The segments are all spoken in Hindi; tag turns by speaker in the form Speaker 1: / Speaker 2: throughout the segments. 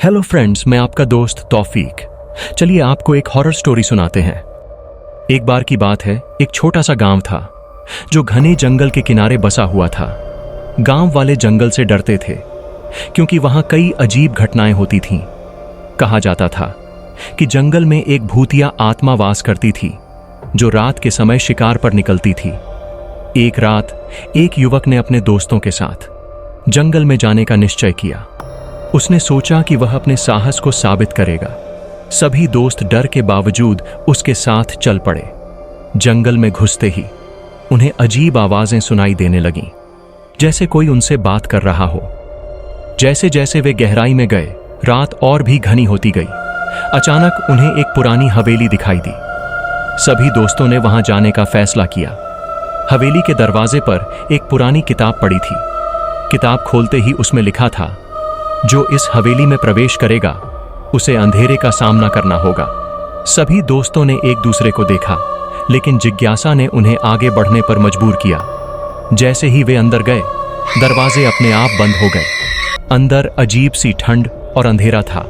Speaker 1: हेलो फ्रेंड्स, मैं आपका दोस्त तौफीक। चलिए आपको एक हॉरर स्टोरी सुनाते हैं। एक बार की बात है, एक छोटा सा गांव था जो घने जंगल के किनारे बसा हुआ था। गांव वाले जंगल से डरते थे क्योंकि वहां कई अजीब घटनाएं होती थीं। कहा जाता था कि जंगल में एक भूतिया आत्मा वास करती थी जो रात के समय शिकार पर निकलती थी। एक रात एक युवक ने अपने दोस्तों के साथ जंगल में जाने का निश्चय किया। उसने सोचा कि वह अपने साहस को साबित करेगा। सभी दोस्त डर के बावजूद उसके साथ चल पड़े। जंगल में घुसते ही उन्हें अजीब आवाजें सुनाई देने लगीं, जैसे कोई उनसे बात कर रहा हो। जैसे जैसे वे गहराई में गए, रात और भी घनी होती गई। अचानक उन्हें एक पुरानी हवेली दिखाई दी। सभी दोस्तों ने वहां जाने का फैसला किया। हवेली के दरवाजे पर एक पुरानी किताब पड़ी थी। किताब खोलते ही उसमें लिखा था, जो इस हवेली में प्रवेश करेगा उसे अंधेरे का सामना करना होगा। सभी दोस्तों ने एक दूसरे को देखा, लेकिन जिज्ञासा ने उन्हें आगे बढ़ने पर मजबूर किया। जैसे ही वे अंदर गए, दरवाजे अपने आप बंद हो गए। अंदर अजीब सी ठंड और अंधेरा था।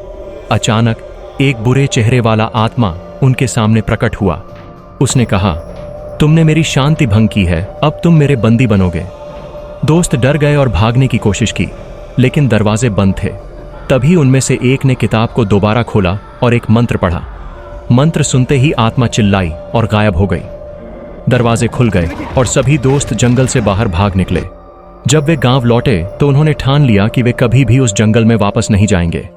Speaker 1: अचानक एक बुरे चेहरे वाला आत्मा उनके सामने प्रकट हुआ। उसने कहा, तुमने मेरी शांति भंग की है, अब तुम मेरे बंदी बनोगे। दोस्त डर गए और भागने की कोशिश की, लेकिन दरवाजे बंद थे। तभी उनमें से एक ने किताब को दोबारा खोला और एक मंत्र पढ़ा। मंत्र सुनते ही आत्मा चिल्लाई और गायब हो गई। दरवाजे खुल गए और सभी दोस्त जंगल से बाहर भाग निकले। जब वे गांव लौटे तो उन्होंने ठान लिया कि वे कभी भी उस जंगल में वापस नहीं जाएंगे।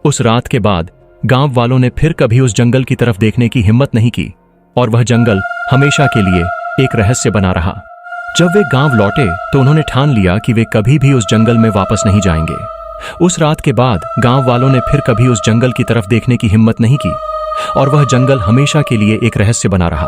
Speaker 1: उस रात के बाद गांव वालों ने फिर कभी उस जंगल की तरफ देखने की हिम्मत नहीं की और वह जंगल हमेशा के लिए एक रहस्य बना रहा। जब वे गांव लौटे तो उन्होंने ठान लिया कि वे कभी भी उस जंगल में वापस नहीं जाएंगे। उस रात के बाद गांव वालों ने फिर कभी उस जंगल की तरफ देखने की हिम्मत नहीं की और वह जंगल हमेशा के लिए एक रहस्य बना रहा।